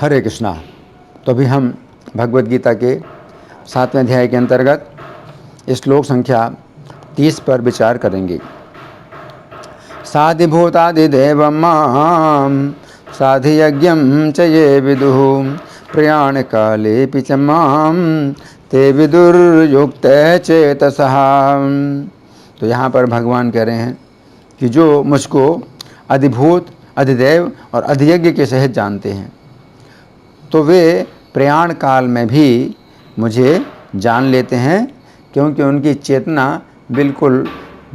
हरे कृष्णा। तो अभी हम भगवद गीता के 7वें अध्याय के अंतर्गत श्लोक संख्या 30 पर विचार करेंगे। साधिभूतादिदेवं मां साधियज्ञं च ये विदुः प्रयाणकालेऽपि च मां ते विदुर्युक्तः चेतसः। तो यहाँ पर भगवान कह रहे हैं कि जो मुझको अधिभूत, अधिदेव और अधियज्ञ के सहित जानते हैं तो वे प्रयाण काल में भी मुझे जान लेते हैं, क्योंकि उनकी चेतना बिल्कुल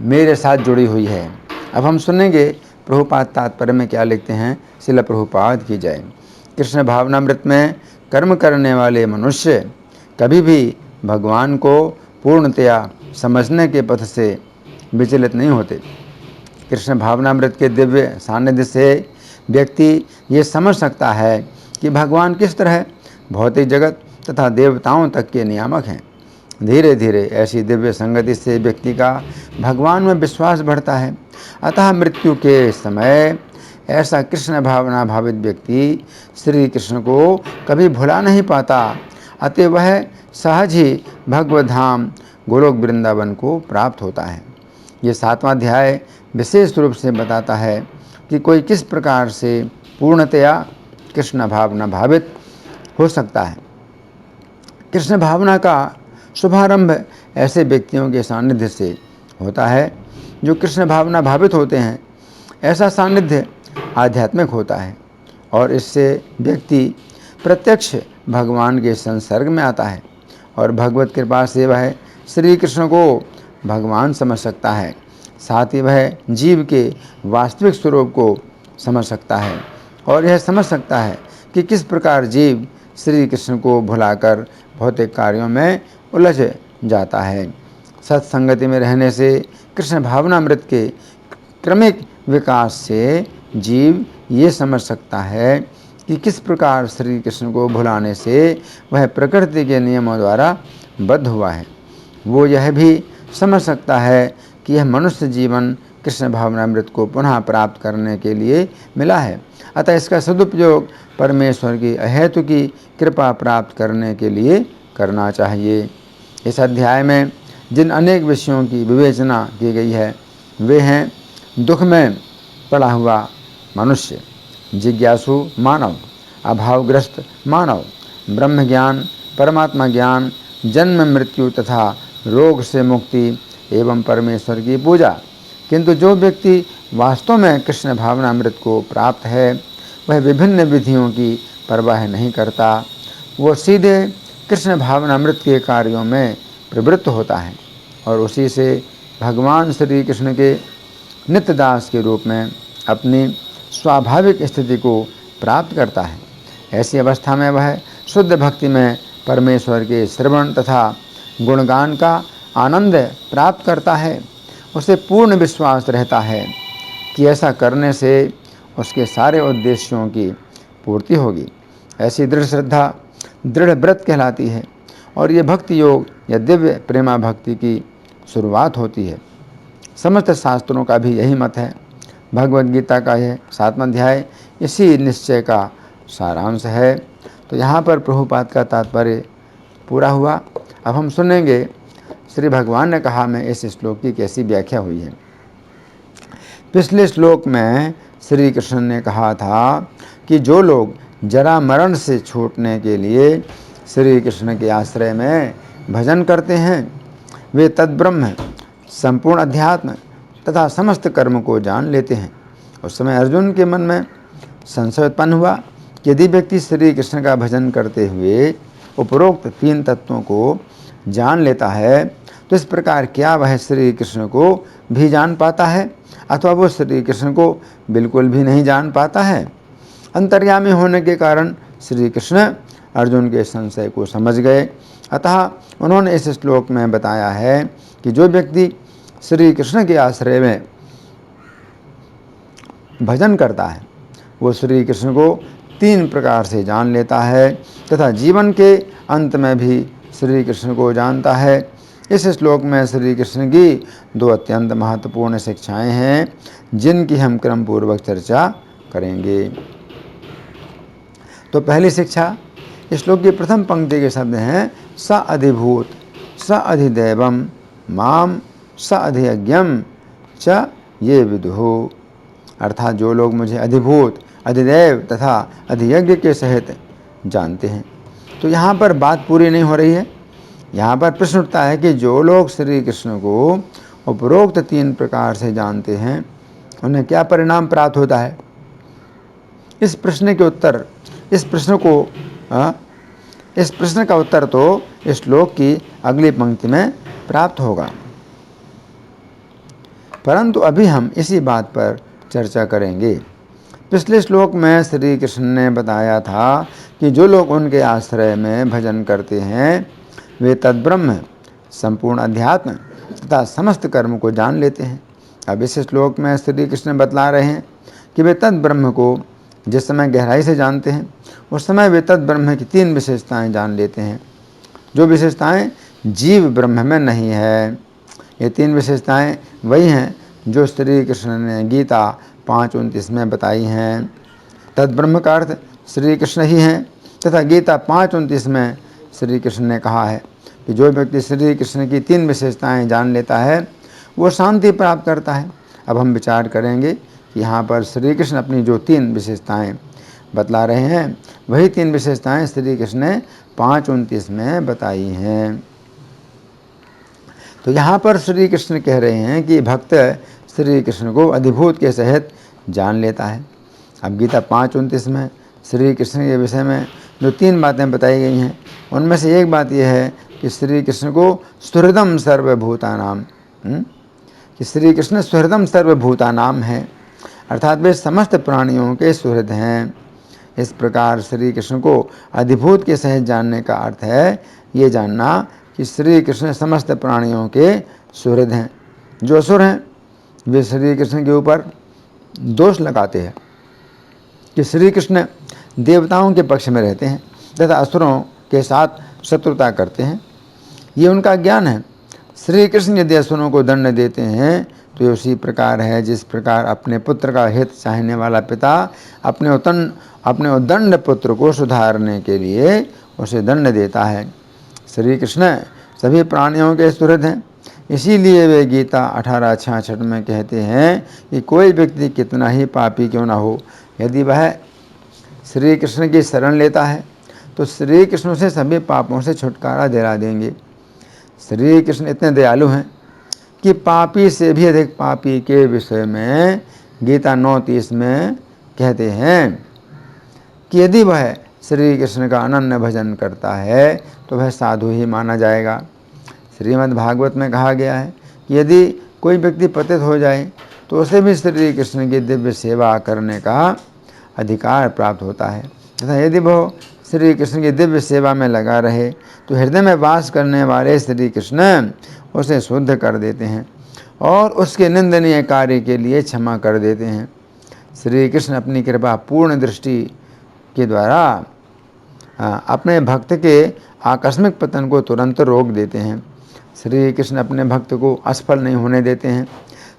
मेरे साथ जुड़ी हुई है। अब हम सुनेंगे प्रभुपाद तात्पर्य में क्या लिखते हैं। श्रील प्रभुपाद की जय। कृष्ण भावनामृत में कर्म करने वाले मनुष्य कभी भी भगवान को पूर्णतया समझने के पथ से विचलित नहीं होते। कृष्ण भावनामृत के दिव्य सानिध्य से व्यक्ति ये समझ सकता है कि भगवान किस तरह भौतिक जगत तथा देवताओं तक के नियामक हैं। धीरे धीरे ऐसी दिव्य संगति से व्यक्ति का भगवान में विश्वास बढ़ता है। अतः मृत्यु के समय ऐसा कृष्ण भावना भावित व्यक्ति श्री कृष्ण को कभी भुला नहीं पाता। अतः वह सहज ही भगवत धाम गोलोक वृंदावन को प्राप्त होता है। ये 7वां अध्याय विशेष रूप से बताता है कि कोई किस प्रकार से पूर्णतया कृष्ण भावना भावित हो सकता है। कृष्ण भावना का शुभारंभ ऐसे व्यक्तियों के सानिध्य से होता है जो कृष्ण भावना भावित होते हैं। ऐसा सानिध्य आध्यात्मिक होता है और इससे व्यक्ति प्रत्यक्ष भगवान के संसर्ग में आता है और भगवत कृपा से वह श्री कृष्ण को भगवान समझ सकता है। साथ ही वह जीव के वास्तविक स्वरूप को समझ सकता है और यह समझ सकता है कि किस प्रकार जीव श्री कृष्ण को भुलाकर भौतिक कार्यों में उलझ जाता है। सत्संगति में रहने से कृष्ण भावनामृत के क्रमिक विकास से जीव ये समझ सकता है कि किस प्रकार श्री कृष्ण को भुलाने से वह प्रकृति के नियमों द्वारा बद्ध हुआ है। वो यह भी समझ सकता है कि यह मनुष्य जीवन कृष्ण भावनामृत को पुनः प्राप्त करने के लिए मिला है। अतः इसका सदुपयोग परमेश्वर की अहेतु की कृपा प्राप्त करने के लिए करना चाहिए। इस अध्याय में जिन अनेक विषयों की विवेचना की गई है वे हैं दुख में पड़ा हुआ मनुष्य, जिज्ञासु मानव, अभावग्रस्त मानव, ब्रह्म ज्ञान, परमात्मा ज्ञान, जन्म मृत्यु तथा रोग से मुक्ति एवं परमेश्वर की पूजा। किंतु जो व्यक्ति वास्तव में कृष्ण भावनामृत को प्राप्त है वह विभिन्न विधियों की परवाह नहीं करता। वो सीधे कृष्ण भावनामृत के कार्यों में प्रवृत्त होता है और उसी से भगवान श्री कृष्ण के नित्य दास के रूप में अपनी स्वाभाविक स्थिति को प्राप्त करता है। ऐसी अवस्था में वह शुद्ध भक्ति में परमेश्वर के श्रवण तथा गुणगान का आनंद प्राप्त करता है। उसे पूर्ण विश्वास रहता है कि ऐसा करने से उसके सारे उद्देश्यों की पूर्ति होगी। ऐसी दृढ़ श्रद्धा दृढ़ व्रत कहलाती है और ये भक्ति योग या दिव्य प्रेमा भक्ति की शुरुआत होती है। समस्त शास्त्रों का भी यही मत है। भगवद गीता का यह 7वां अध्याय इसी निश्चय का सारांश है। तो यहाँ पर प्रभुपाद का तात्पर्य पूरा हुआ। अब हम सुनेंगे श्री भगवान ने कहा में इस श्लोक की कैसी व्याख्या हुई है। पिछले श्लोक में श्री कृष्ण ने कहा था कि जो लोग जरा मरण से छूटने के लिए श्री कृष्ण के आश्रय में भजन करते हैं वे तद्ब्रह्म संपूर्ण अध्यात्म तथा समस्त कर्म को जान लेते हैं। उस समय अर्जुन के मन में संशय उत्पन्न हुआ कि यदि व्यक्ति श्री कृष्ण का भजन करते हुए उपरोक्त 3 तत्वों को जान लेता है तो इस प्रकार क्या वह श्री कृष्ण को भी जान पाता है अथवा वो श्री कृष्ण को बिल्कुल भी नहीं जान पाता है। अंतर्यामी होने के कारण श्री कृष्ण अर्जुन के संशय को समझ गए। अतः उन्होंने इस श्लोक में बताया है कि जो व्यक्ति श्री कृष्ण के आश्रय में भजन करता है वो श्री कृष्ण को 3 प्रकार से जान लेता है तथा जीवन के अंत में भी श्री कृष्ण को जानता है। इस श्लोक में श्री कृष्ण की 2 अत्यंत महत्वपूर्ण शिक्षाएं हैं जिनकी हम क्रम पूर्वक चर्चा करेंगे। तो पहली शिक्षा, इस श्लोक की प्रथम पंक्ति के शब्द हैं स अधिभूत स अधिदैवम माम स अधियज्ञम च ये विदुः। अर्थात जो लोग मुझे अधिभूत, अधिदैव तथा अधियज्ञ के सहित जानते हैं। तो यहाँ पर बात पूरी नहीं हो रही है। यहाँ पर प्रश्न उठता है कि जो लोग श्री कृष्ण को उपरोक्त 3 प्रकार से जानते हैं उन्हें क्या परिणाम प्राप्त होता है। इस प्रश्न का उत्तर तो इस श्लोक की अगली पंक्ति में प्राप्त होगा, परंतु अभी हम इसी बात पर चर्चा करेंगे। पिछले श्लोक में श्री कृष्ण ने बताया था कि जो लोग उनके आश्रय में भजन करते हैं वे तद्ब्रह्म, संपूर्ण अध्यात्म तथा समस्त कर्म को जान लेते हैं। अब इस श्लोक में श्री कृष्ण बतला रहे हैं कि वे तद्ब्रह्म को जिस समय गहराई से जानते हैं उस समय वे तद्ब्रह्म की 3 विशेषताएं जान लेते हैं, जो विशेषताएं जीव ब्रह्म में नहीं है। ये 3 विशेषताएं वही हैं जो श्री कृष्ण ने गीता 5:29 में बताई हैं। तद्ब्रह्म का अर्थ श्री कृष्ण ही हैं तथा गीता 5:29 में श्री कृष्ण ने कहा है कि जो व्यक्ति श्री कृष्ण की 3 विशेषताएं जान लेता है वो शांति प्राप्त करता है। अब हम विचार करेंगे कि यहाँ पर श्री कृष्ण अपनी जो 3 विशेषताएं बतला रहे हैं वही 3 विशेषताएं श्री कृष्ण ने 5:29 में बताई हैं। तो यहाँ पर श्री कृष्ण कह रहे हैं कि भक्त श्री कृष्ण को अधिभूत के सहित जान लेता है। अब गीता 5:29 में श्री कृष्ण के विषय में जो 3 बातें बताई गई हैं उनमें से एक बात यह है कि श्री कृष्ण को सुहृदम सर्वभूतानाम, कि श्री कृष्ण सुहृदम सर्वभूतानाम हैं, अर्थात वे समस्त प्राणियों के सुहृद हैं। इस प्रकार श्री कृष्ण को अधिभूत के सहित जानने का अर्थ है ये जानना कि श्री कृष्ण समस्त प्राणियों के सुहृद हैं। जो असुर हैं वे श्री कृष्ण के ऊपर दोष लगाते हैं कि श्री कृष्ण देवताओं के पक्ष में रहते हैं तथा असुरों के साथ शत्रुता करते हैं। ये उनका ज्ञान है। श्री कृष्ण यदि असुरों को दंड देते हैं तो ये उसी प्रकार है जिस प्रकार अपने पुत्र का हित चाहने वाला पिता अपने उद्दंड पुत्र को सुधारने के लिए उसे दंड देता है। श्री कृष्ण सभी प्राणियों के सुहृद हैं। इसीलिए वे गीता 18:66 में कहते हैं कि कोई व्यक्ति कितना ही पापी क्यों ना हो, यदि वह श्री कृष्ण की शरण लेता है तो श्री कृष्ण उसे सभी पापों से छुटकारा दिला देंगे। श्री कृष्ण इतने दयालु हैं कि पापी से भी अधिक पापी के विषय में गीता 9:30 में कहते हैं कि यदि वह श्री कृष्ण का अनन्य भजन करता है तो वह साधु ही माना जाएगा। श्रीमद् भागवत में कहा गया है कि यदि कोई व्यक्ति पतित हो जाए तो उसे भी श्री कृष्ण की दिव्य सेवा करने का अधिकार प्राप्त होता है तथा यदि वह श्री कृष्ण की दिव्य सेवा में लगा रहे तो हृदय में वास करने वाले श्री कृष्ण उसे शुद्ध कर देते हैं और उसके निंदनीय कार्य के लिए क्षमा कर देते हैं। श्री कृष्ण अपनी कृपा पूर्ण दृष्टि के द्वारा अपने भक्त के आकस्मिक पतन को तुरंत रोक देते हैं। श्री कृष्ण अपने भक्त को असफल नहीं होने देते हैं।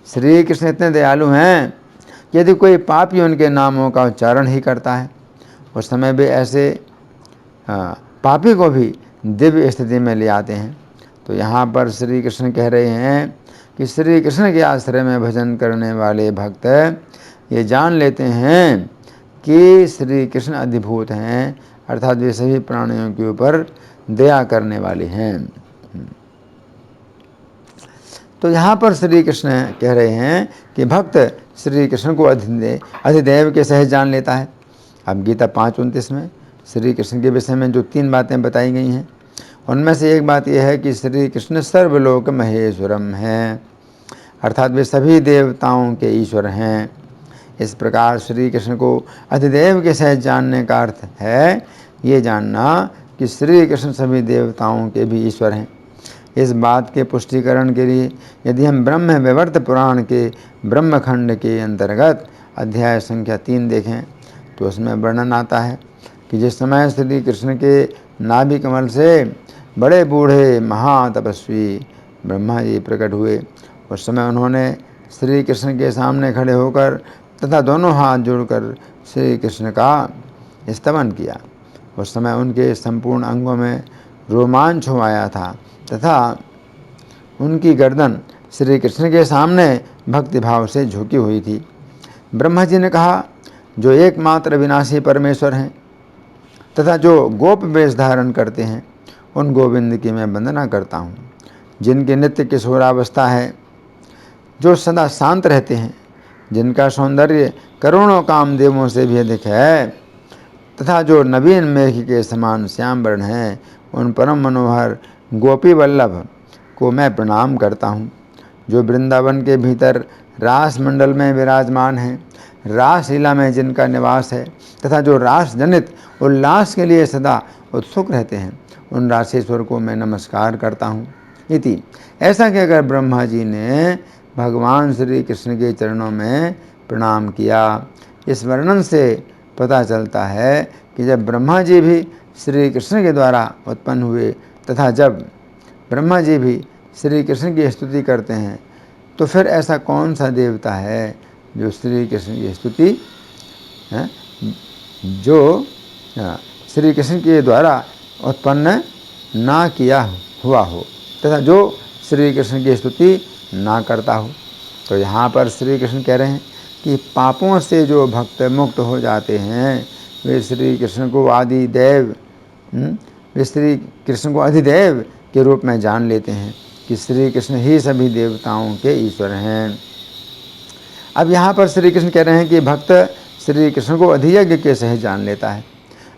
श्री कृष्ण इतने दयालु हैं कि यदि कोई पापी उनके नामों का उच्चारण ही करता है उस समय वे ऐसे पापी को भी दिव्य स्थिति में ले आते हैं। तो यहाँ पर श्री कृष्ण कह रहे हैं कि श्री कृष्ण के आश्रय में भजन करने वाले भक्त ये जान लेते हैं कि श्री कृष्ण अधिभूत हैं, अर्थात वे सभी प्राणियों के ऊपर दया करने वाले हैं। तो यहाँ पर श्री कृष्ण कह रहे हैं कि भक्त श्री कृष्ण को अधिदैव के सहित जान लेता है। अब गीता 5:29 में श्री कृष्ण के विषय में जो 3 बातें बताई गई हैं उनमें से एक बात यह है कि श्री कृष्ण सर्वलोक महेश्वरम हैं, अर्थात वे सभी देवताओं के ईश्वर हैं। इस प्रकार श्री कृष्ण को अधिदैव के सहित जानने का अर्थ है ये जानना कि श्री कृष्ण सभी देवताओं के भी ईश्वर हैं। इस बात के पुष्टिकरण के लिए यदि हम ब्रह्म वैवर्त पुराण के ब्रह्मखंड के अंतर्गत अध्याय संख्या 3 देखें तो उसमें वर्णन आता है कि जिस समय श्री कृष्ण के नाभि कमल से बड़े बूढ़े महातपस्वी ब्रह्मा जी प्रकट हुए, उस समय उन्होंने श्री कृष्ण के सामने खड़े होकर तथा दोनों हाथ जोड़कर श्री कृष्ण का स्तवन किया। उस समय उनके संपूर्ण अंगों में रोमांच हो आया था तथा उनकी गर्दन श्री कृष्ण के सामने भक्तिभाव से झुकी हुई थी। ब्रह्मा जी ने कहा, जो एकमात्र विनाशी परमेश्वर हैं तथा जो गोप वेश धारण करते हैं, उन गोविंद की मैं वंदना करता हूँ, जिनकी नित्य किशोरावस्था है, जो सदा शांत रहते हैं, जिनका सौंदर्य करोड़ों कामदेवों से भी अधिक है तथा जो नवीन मेघ के समान श्याम वर्ण है, उन परम मनोहर गोपी वल्लभ को मैं प्रणाम करता हूँ, जो वृंदावन के भीतर रास मंडल में विराजमान हैं, रास लीला में जिनका निवास है तथा जो रास जनित उल्लास के लिए सदा उत्सुक रहते हैं, उन रासेश्वर को मैं नमस्कार करता हूँ। इति ऐसा कहकर ब्रह्मा जी ने भगवान श्री कृष्ण के चरणों में प्रणाम किया। इस वर्णन से पता चलता है कि जब ब्रह्मा जी भी श्री कृष्ण के द्वारा उत्पन्न हुए तथा जब ब्रह्मा जी भी श्री कृष्ण की स्तुति करते हैं, तो फिर ऐसा कौन सा देवता है जो श्री कृष्ण की स्तुति जो श्री कृष्ण के द्वारा उत्पन्न ना किया हुआ हो तथा जो श्री कृष्ण की स्तुति ना करता हो। तो यहाँ पर श्री कृष्ण कह रहे हैं कि पापों से जो भक्त मुक्त हो जाते हैं, वे श्री कृष्ण को आदिदेव वे श्री कृष्ण को अधिदेव के रूप में जान लेते हैं कि श्री कृष्ण ही सभी देवताओं के ईश्वर हैं। अब यहाँ पर श्री कृष्ण कह रहे हैं कि भक्त श्री कृष्ण को अधियज्ञ के सहित जान लेता है।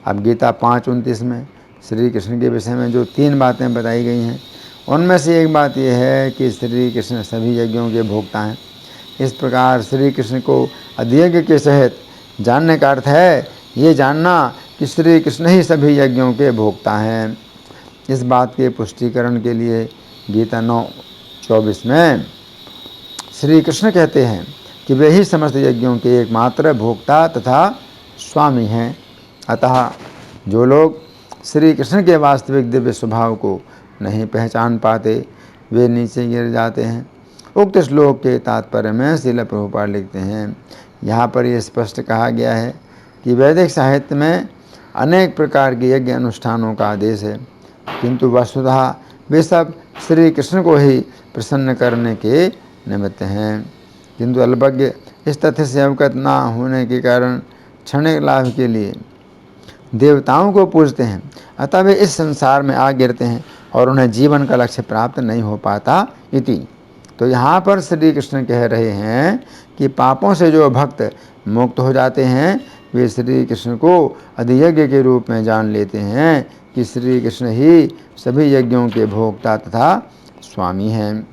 अब गीता 5:29 में श्री कृष्ण के विषय में जो 3 बातें बताई गई हैं, उनमें से एक बात यह है कि श्री कृष्ण सभी यज्ञों के भोक्ता हैं। इस प्रकार श्री कृष्ण को अधियज्ञ के सहित जानने का अर्थ है ये जानना कि श्री कृष्ण ही सभी यज्ञों के भोक्ता हैं। इस बात के पुष्टिकरण के लिए गीता 9:24 में श्री कृष्ण कहते हैं कि वे ही समस्त यज्ञों के एकमात्र भोक्ता तथा स्वामी हैं। अतः जो लोग श्री कृष्ण के वास्तविक दिव्य स्वभाव को नहीं पहचान पाते, वे नीचे गिर जाते हैं। उक्त श्लोक के तात्पर्य में श्रील प्रभुपाद लिखते हैं, यहाँ पर यह स्पष्ट कहा गया है कि वैदिक साहित्य में अनेक प्रकार के यज्ञ अनुष्ठानों का आदेश है, किंतु वस्तुतः वे सब श्री कृष्ण को ही प्रसन्न करने के निमित्त हैं। किंतु अल्पज्ञ इस तथ्य से अवगत न होने के कारण क्षणिक लाभ के लिए देवताओं को पूजते हैं, अतः वे इस संसार में आ गिरते हैं और उन्हें जीवन का लक्ष्य प्राप्त नहीं हो पाता। इति तो यहाँ पर श्री कृष्ण कह रहे हैं कि पापों से जो भक्त मुक्त हो जाते हैं, वे श्री कृष्ण को अधियज्ञ के रूप में जान लेते हैं कि श्री कृष्ण ही सभी यज्ञों के भोक्ता तथा स्वामी हैं।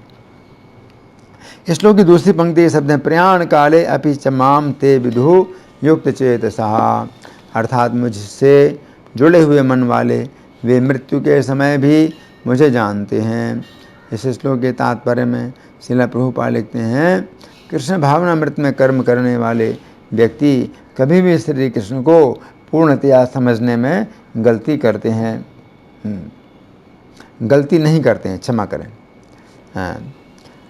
श्लोक की दूसरी पंक्ति ये शब्द है, प्रयाण काले अपि च माम ते विदुः युक्त चेतसः, अर्थात मुझसे जुड़े हुए मन वाले वे मृत्यु के समय भी मुझे जानते हैं। इस श्लोक के तात्पर्य में श्रील प्रभुपाद लिखते हैं, कृष्ण भावनामृत में कर्म करने वाले व्यक्ति कभी भी श्री कृष्ण को पूर्णतया समझने में गलती करते हैं, गलती नहीं करते हैं, क्षमा करें।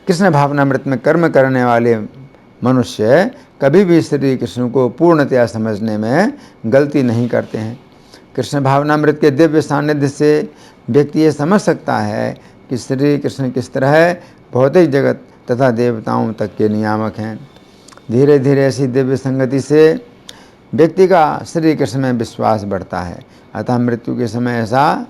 कृष्ण भावनामृत में कर्म करने वाले मनुष्य कभी भी श्री कृष्ण को पूर्णतया समझने में गलती नहीं करते हैं। कृष्ण भावनामृत के दिव्य सानिध्य से व्यक्ति ये समझ सकता है कि श्री कृष्ण किस तरह भौतिक जगत तथा देवताओं तक के नियामक हैं। धीरे धीरे ऐसी दिव्य संगति से व्यक्ति का श्री कृष्ण में विश्वास बढ़ता है। अतः मृत्यु के समय ऐसा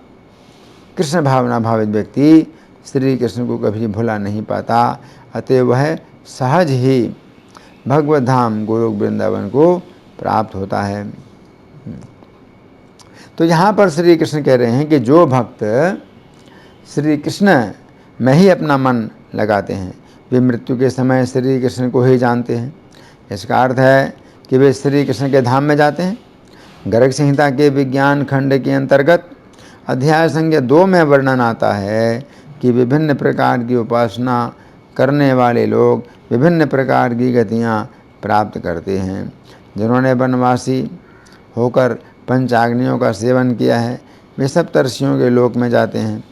कृष्ण भावना भावित व्यक्ति श्री कृष्ण को कभी भुला नहीं पाता, अतः वह सहज ही भगवत धाम गोलोक वृंदावन को प्राप्त होता है। तो यहाँ पर श्री कृष्ण कह रहे हैं कि जो भक्त श्री कृष्ण में ही अपना मन लगाते हैं, वे मृत्यु के समय श्री कृष्ण को ही जानते हैं। इसका अर्थ है कि वे श्री कृष्ण के धाम में जाते हैं। गर्ग संहिता के विज्ञान खंड के अंतर्गत अध्याय संख्या 2 में वर्णन आता है कि विभिन्न प्रकार की उपासना करने वाले लोग विभिन्न प्रकार की गतियाँ प्राप्त करते हैं। जिन्होंने वनवासी होकर पंचाग्नियों का सेवन किया है, वे सप्तर्षियों के लोक में जाते हैं।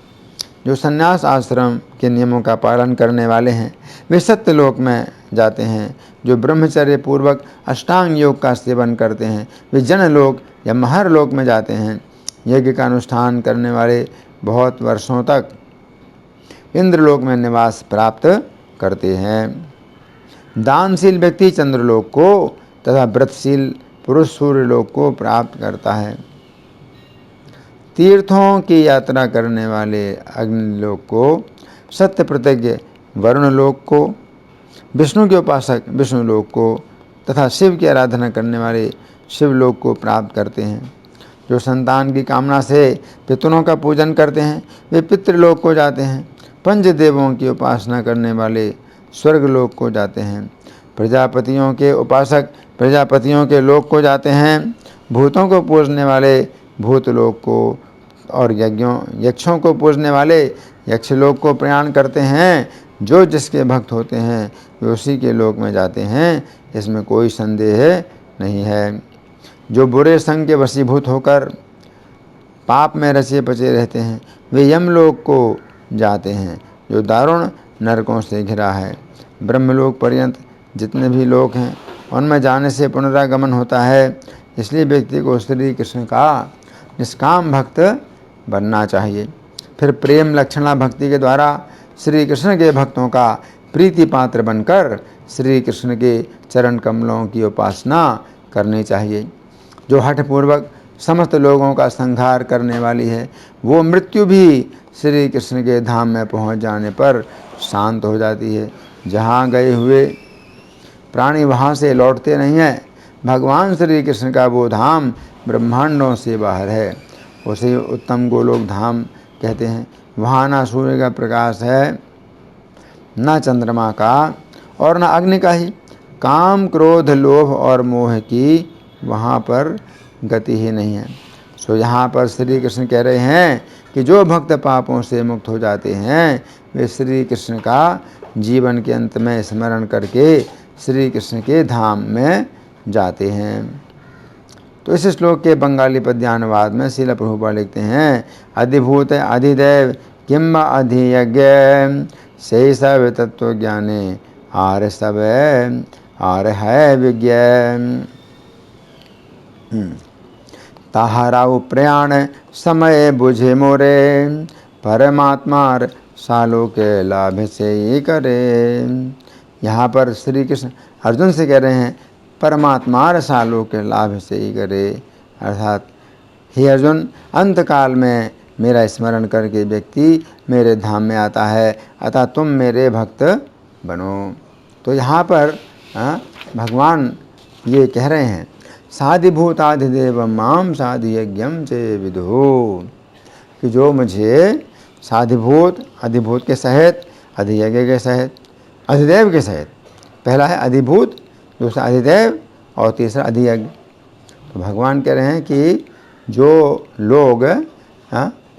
जो संन्यास आश्रम के नियमों का पालन करने वाले हैं, वे सत्यलोक में जाते हैं। जो ब्रह्मचर्य पूर्वक अष्टांग योग का सेवन करते हैं, वे जनलोक यमहर लोक में जाते हैं। यज्ञ का अनुष्ठान करने वाले बहुत वर्षों तक इंद्रलोक में निवास प्राप्त करते हैं। दानशील व्यक्ति चंद्रलोक को तथा व्रतशील पुरुष सूर्यलोक को प्राप्त करता है। तीर्थों की यात्रा करने वाले अग्निलोक को, सत्य प्रतिज्ञ वरुण लोक को, विष्णु के उपासक विष्णुलोक को तथा शिव की आराधना करने वाले शिवलोक को प्राप्त करते हैं। जो संतान की कामना से पितरों का पूजन करते हैं वे पितृलोक को जाते हैं। पंचदेवों की उपासना करने वाले स्वर्गलोक को जाते हैं। प्रजापतियों के उपासक प्रजापतियों के लोक को जाते हैं। भूतों को पूजने वाले भूतलोक को और यक्षों को पूजने वाले यक्षलोक को प्रयाण करते हैं। जो जिसके भक्त होते हैं वे उसी के लोक में जाते हैं, इसमें कोई संदेह नहीं है। जो बुरे संग के वशीभूत होकर पाप में रचे पचे रहते हैं वे यमलोक को जाते हैं, जो दारुण नरकों से घिरा है। ब्रह्मलोक पर्यंत जितने भी लोक हैं उनमें जाने से पुनरागमन होता है। इसलिए व्यक्ति को श्री कृष्ण का निष्काम भक्त बनना चाहिए। फिर प्रेम लक्षणा भक्ति के द्वारा श्री कृष्ण के भक्तों का प्रीति पात्र बनकर श्री कृष्ण के चरण कमलों की उपासना करनी चाहिए। जो हठपूर्वक समस्त लोगों का संहार करने वाली है वो मृत्यु भी श्री कृष्ण के धाम में पहुंच जाने पर शांत हो जाती है। जहाँ गए हुए प्राणी वहाँ से लौटते नहीं हैं। भगवान श्री कृष्ण का वो धाम ब्रह्मांडों से बाहर है, उसे उत्तम गोलोक धाम कहते हैं। वहाँ ना सूर्य का प्रकाश है, न चंद्रमा का और न अग्नि का ही। काम क्रोध लोभ और मोह की वहाँ पर गति ही नहीं है। सो यहाँ पर श्री कृष्ण कह रहे हैं कि जो भक्त पापों से मुक्त हो जाते हैं वे श्री कृष्ण का जीवन के अंत में स्मरण करके श्री कृष्ण के धाम में जाते हैं। तो इस श्लोक के बंगाली पद्यानुवाद में श्रील प्रभुपाद लिखते हैं, अधिभूत अधिदेव किम अधियज्ञ से सब तत्व ज्ञाने आर सब आर है विज्ञ। ताहराउ प्रयाण समय बुझे मोरे परमात्मार सालों के लाभ से ही करे। यहाँ पर श्री कृष्ण अर्जुन से कह रहे हैं परमात्मार सालों के लाभ से ही करे, अर्थात हे अर्जुन अंतकाल में मेरा स्मरण करके व्यक्ति मेरे धाम में आता है, अतः तुम मेरे भक्त बनो। तो यहाँ पर भगवान ये कह रहे हैं साधिभूताधिदेव माम साधियज्ञम चे विदुः, कि जो मुझे साधिभूत अधिभूत के सहित अधियज्ञ के सहित अधिदेव के सहित, पहला है अधिभूत, दूसरा अधिदेव और तीसरा अधियज्ञ। तो भगवान कह रहे हैं कि जो लोग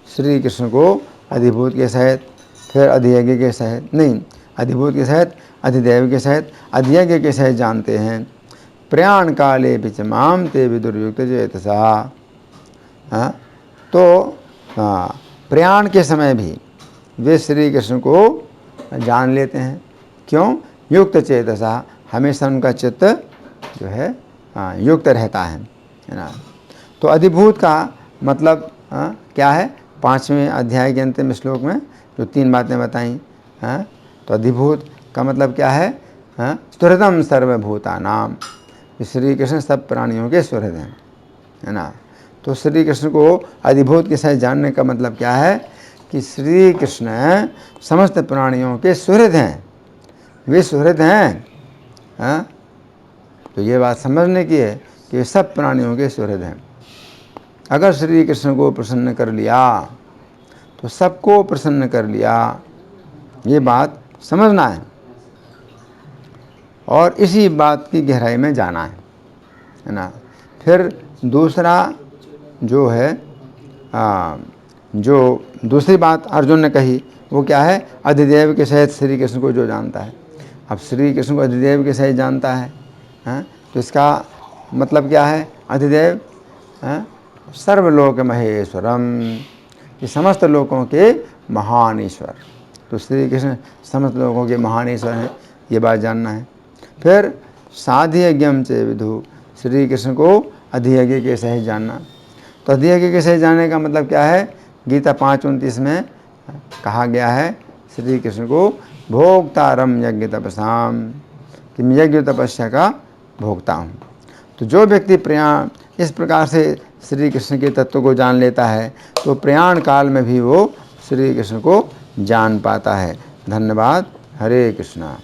श्री कृष्ण को अधिभूत के सहित फिर अधियज्ञ के सहित नहीं, अधिभूत के सहित अधिदेव के सहित अधियज्ञ के सहित जानते हैं, प्रयाण काले पिचमाम ते विदुर्युक्त चेतसा। तो प्रयाण के समय भी वे श्री कृष्ण को जान लेते हैं। क्यों? युक्त चेतसा, हमेशा उनका चित्त जो है युक्त रहता है ना। तो अधिभूत का मतलब क्या है? 5वें अध्याय के अंतिम श्लोक में जो 3 बातें बताई। तो अधिभूत का मतलब क्या है? सुहृदम सर्वभूतानाम, श्री कृष्ण सब प्राणियों के सुहृद हैं, है ना। तो श्री कृष्ण को अधिभूत के साथ जानने का मतलब क्या है कि श्री कृष्ण समस्त प्राणियों के सुहृद हैं, वे सुहृद हैं। तो ये बात समझने की है कि वे सब प्राणियों के सुहृद हैं। अगर श्री कृष्ण को प्रसन्न कर लिया तो सबको प्रसन्न कर लिया, ये बात समझना है और इसी बात की गहराई में जाना है ना। फिर दूसरा जो है जो दूसरी बात अर्जुन ने कही वो क्या है? अधिदेव के सहित श्री कृष्ण को जो जानता है। अब श्री कृष्ण को अधिदेव के सहित जानता है, तो इसका मतलब क्या है? अधिदेव सर्वलोक महेश्वरम, ये समस्त लोकों के महान ईश्वर। तो श्री कृष्ण समस्त लोगों के महान ईश्वर हैं, ये बात जानना है। फिर साधियज्ञम चे विदुः, श्री कृष्ण को अधियज्ञ के सही जानना। तो अधियज्ञ के सही जानने का मतलब क्या है? गीता 5:29 में कहा गया है श्री कृष्ण को भोक्तारम यज्ञ तपसाम, कि मैं यज्ञ तपस्या का भोक्ता हूँ। तो जो व्यक्ति प्रयाण इस प्रकार से श्री कृष्ण के तत्व को जान लेता है तो प्रयाण काल में भी वो श्री कृष्ण को जान पाता है। धन्यवाद। हरे कृष्णा।